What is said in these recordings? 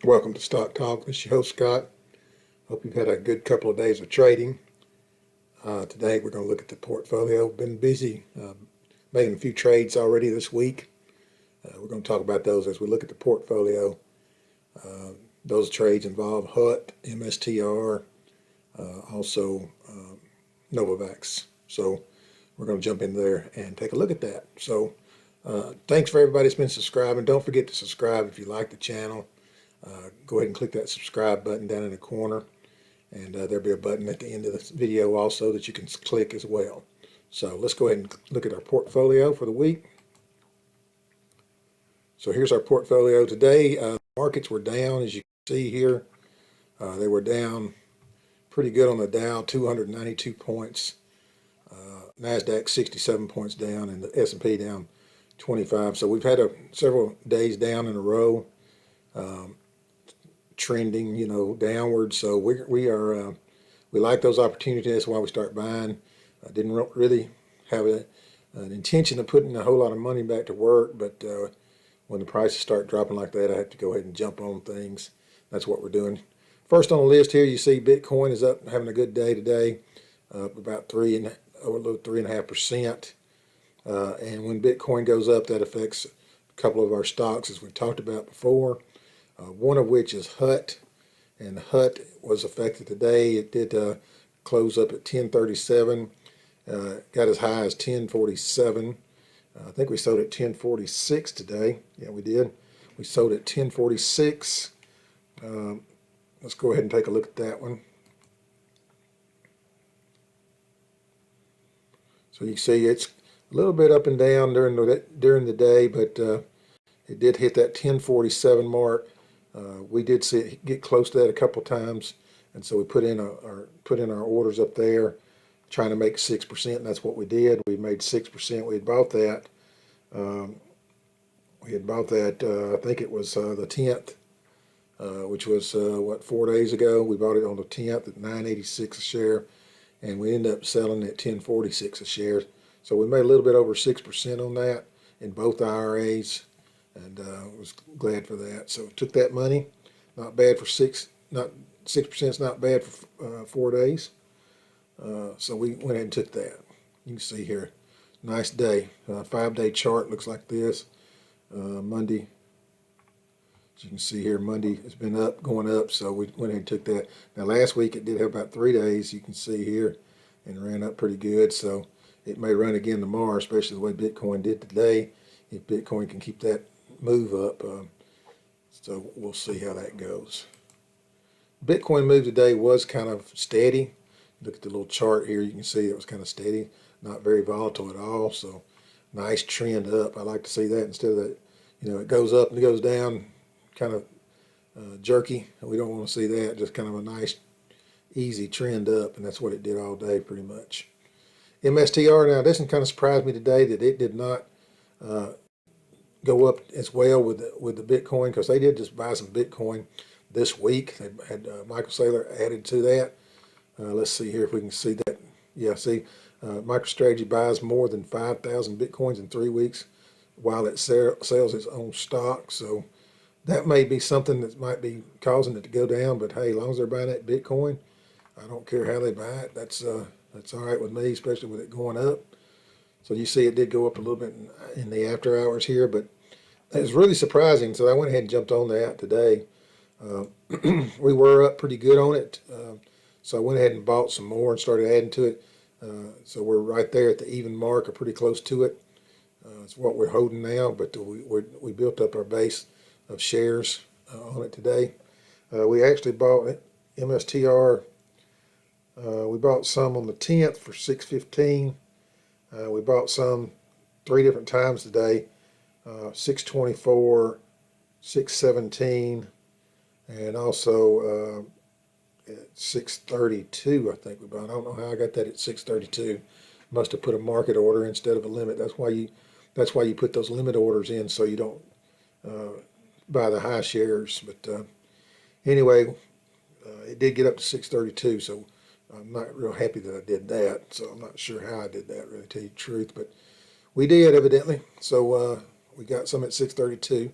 Welcome to Stock Talk. This is your host, Scott. Hope you've had a good couple of days of trading. Today we're going to look at the portfolio. Been busy making a few trades already this week. We're going to talk about those as we look at the portfolio. Those trades involve HUT, MSTR, also NVAX. So we're going to jump in there and take a look at that. So thanks for everybody that's been subscribing. Don't forget to subscribe if you like the channel. Go ahead and click that subscribe button down in the corner, and there'll be a button at the end of this video also that you can click as well. So let's go ahead and look at our portfolio for the week. So here's our portfolio today. Markets were down, as you can see here. They were down pretty good on the Dow, 292 points. NASDAQ 67 points down, and the S&P down 25. So we've had several days down in a row. Trending, downward. So we like those opportunities. That's why we start buying. I didn't really have an intention of putting a whole lot of money back to work, but when the prices start dropping like that, I have to go ahead and jump on things. That's what we're doing. First on the list here, you see Bitcoin is up, having a good day today, up about 3.5%. And when Bitcoin goes up, that affects a couple of our stocks, as we talked about before. One of which is HUT, and HUT was affected today. It did close up at 1037, got as high as 1047. I think we sold at 1046 today. Yeah, we did. We sold at 1046. Let's go ahead and take a look at that one. So you can see it's a little bit up and down during the day, but it did hit that 1047 mark. We did see it get close to that a couple times, and so we put in our orders up there, trying to make 6%, and that's what we did. We made 6%. We had bought that. I think it was the 10th, which was 4 days ago. We bought it on the 10th at $9.86 a share, and we ended up selling at $10.46 a share. So we made a little bit over 6% on that in both IRAs. And was glad for that. So took that money. Not bad for 6%. Not 6% is not bad for 4 days. So we went ahead and took that. You can see here, nice day. 5-day chart looks like this. Monday, as you can see here, Monday has been up, going up. So we went ahead and took that. Now last week it did have about 3 days. You can see here, and ran up pretty good. So it may run again tomorrow, especially the way Bitcoin did today. If Bitcoin can keep that move up, so we'll see how that goes. Bitcoin move today was kind of steady. Look at the little chart here, you can see it was kind of steady, not very volatile at all. So nice trend up. I like to see that instead of that, it goes up and it goes down, kind of jerky. We don't want to see that. Just kind of a nice easy trend up, and that's what it did all day pretty much. MSTR, now this one kind of surprised me today that it did not go up as well with the Bitcoin, because they did just buy some Bitcoin this week. They had Michael Saylor added to that. Let's see here if we can see that. Yeah, see, MicroStrategy buys more than 5,000 Bitcoins in 3 weeks while it sells its own stock. So that may be something that might be causing it to go down. But hey, as long as they're buying that Bitcoin, I don't care how they buy it. That's all right with me, especially with it going up. So you see it did go up a little bit in the after hours here, but it was really surprising. So I went ahead and jumped on that today. We were up pretty good on it. So I went ahead and bought some more and started adding to it. So we're right there at the even mark, or pretty close to it. It's what we're holding now, but we built up our base of shares on it today. We actually bought MSTR. We bought some on the 10th for $6.15. We bought some 3 different times today, $6.24, $6.17, and also at $6.32. I think we bought. I don't know how I got that at $6.32. Must have put a market order instead of a limit. That's why you put those limit orders in, so you don't buy the high shares. But anyway, it did get up to $6.32. So I'm not real happy that I did that, so I'm not sure how I did that, really, to tell you the truth, but we did evidently. So we got some at $6.32,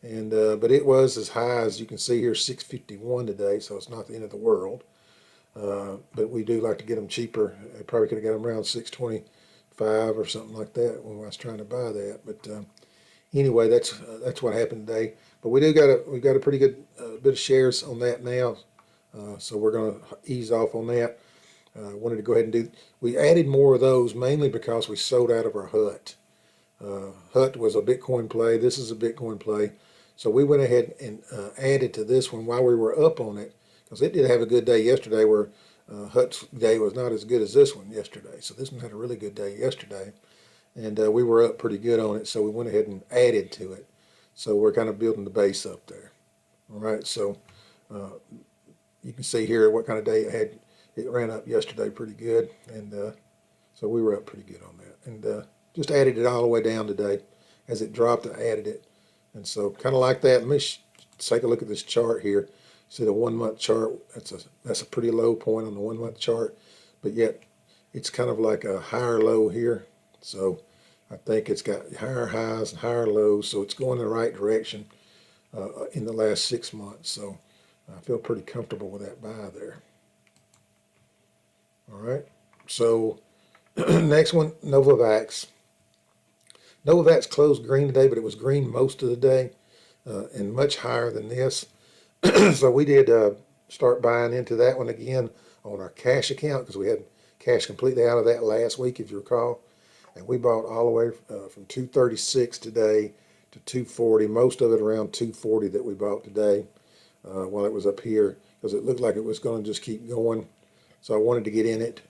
and but it was as high as you can see here, 651 today, so it's not the end of the world. But we do like to get them cheaper. I probably could have got them around 625 or something like that when I was trying to buy that. But anyway, that's what happened today. But we got a pretty good bit of shares on that now, so we're going to ease off on that. Wanted to go ahead and do. We added more of those mainly because we sold out of our HUT. HUT was a Bitcoin play. This is a Bitcoin play. So we went ahead and added to this one while we were up on it, because it did have a good day yesterday, where HUT's day was not as good as this one yesterday. So this one had a really good day yesterday, and we were up pretty good on it. So we went ahead and added to it. So we're kind of building the base up there. All right. So you can see here what kind of day it had. It ran up yesterday pretty good, and so we were up pretty good on that. And just added it all the way down today. As it dropped, I added it. And so kind of like that. Let me take a look at this chart here. See the 1 month chart, that's a pretty low point on the 1 month chart, but yet it's kind of like a higher low here. So I think it's got higher highs and higher lows, so it's going in the right direction in the last 6 months. So I feel pretty comfortable with that buy there. All right, so next one, NVAX. NVAX closed green today, but it was green most of the day and much higher than this. So we did start buying into that one again on our cash account, because we had cash completely out of that last week, if you recall. And we bought all the way from 236 today to 240, most of it around 240 that we bought today while it was up here, because it looked like it was going to just keep going. So I wanted to get in it,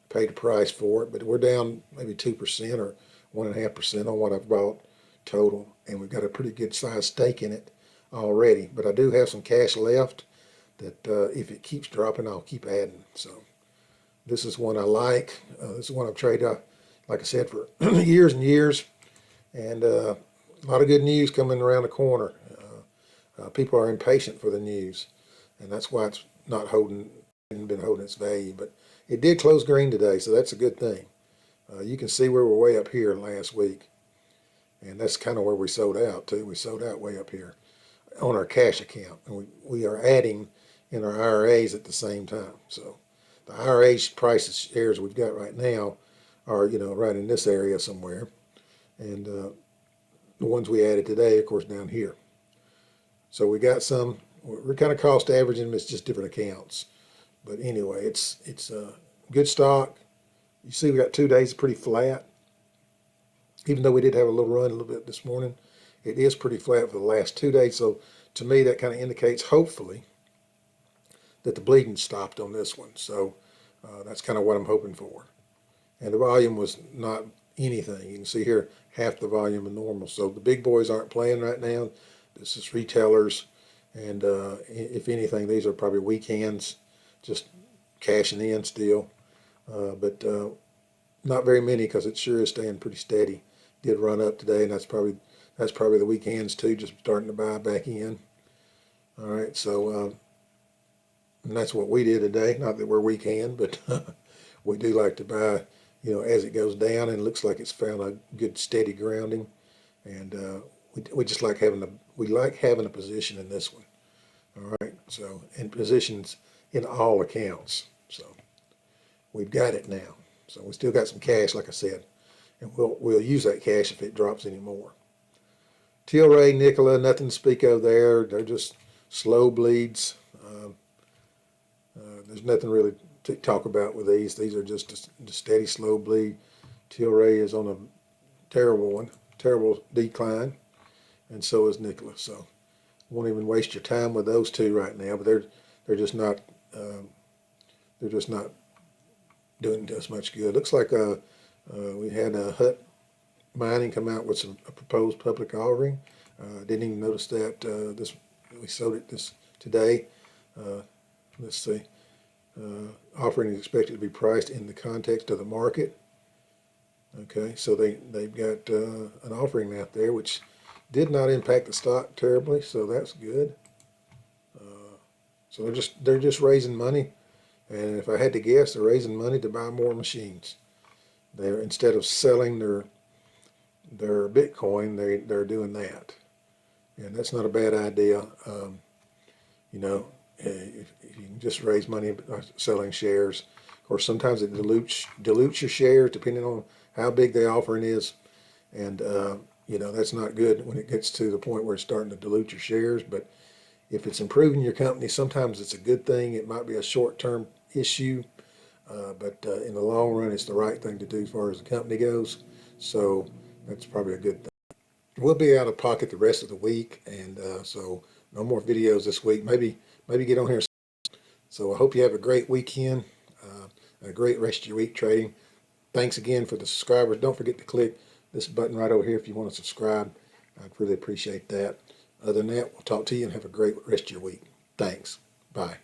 paid the price for it, but we're down maybe 2% or 1.5% on what I've bought total, and we've got a pretty good sized stake in it already. But I do have some cash left that if it keeps dropping, I'll keep adding. So this is one I like. This is one I've traded, like I said, for years and years, and a lot of good news coming around the corner. People are impatient for the news, and that's why it's not been holding its value. But it did close green today, so that's a good thing. You can see where we're way up here last week, and that's kind of where we sold out too. We sold out way up here on our cash account, and we are adding in our IRAs at the same time. So the IRA price of shares we've got right now are, right in this area somewhere, and the ones we added today, of course, down here. So we got some. We're kind of cost averaging them. It's just different accounts, but anyway, it's a good stock. You see, we got 2 days pretty flat. Even though we did have a little run a little bit this morning, it is pretty flat for the last 2 days. So to me, that kind of indicates, hopefully, that the bleeding stopped on this one. So that's kind of what I'm hoping for. And the volume was not anything. You can see here half the volume of normal. So the big boys aren't playing right now. This is retailers. And if anything, these are probably weak hands, just cashing in still. But not very many, because it sure is staying pretty steady. Did run up today, and that's probably the weak hands too, just starting to buy back in. All right, so and that's what we did today. Not that we're weak hand, but we do like to buy, as it goes down, and it looks like it's found a good steady grounding, and we just like having a position in this one. All right, so and positions in all accounts. So we've got it now. So we still got some cash, like I said, and we'll use that cash if it drops any more. Tilray, Nikola, nothing to speak of there. They're just slow bleeds. There's nothing really to talk about with these. These are just a steady slow bleed. Tilray is on a terrible decline, and so is Nikola. So won't even waste your time with those two right now. But they're just not doing us much good. Looks like we had a HUT Mining come out with a proposed public offering. Didn't even notice that we sold it this today. Let's see. Offering is expected to be priced in the context of the market. Okay, so they've got an offering out there which did not impact the stock terribly, so that's good. So they're just raising money, and if I had to guess, they're raising money to buy more machines. Instead of selling their Bitcoin, they're doing that. and that's not a bad idea. You know, if you can just raise money by selling shares. Of course, sometimes it dilutes your shares depending on how big the offering is, and you know, that's not good when it gets to the point where it's starting to dilute your shares. But if it's improving your company, sometimes it's a good thing. It might be a short-term issue, but in the long run, it's the right thing to do as far as the company goes. So that's probably a good thing. We'll be out of pocket the rest of the week, and so no more videos this week. Maybe get on here. So I hope you have a great weekend, a great rest of your week trading. Thanks again for the subscribers. Don't forget to click this button right over here if you want to subscribe. I'd really appreciate that. Other than that, we'll talk to you and have a great rest of your week. Thanks. Bye.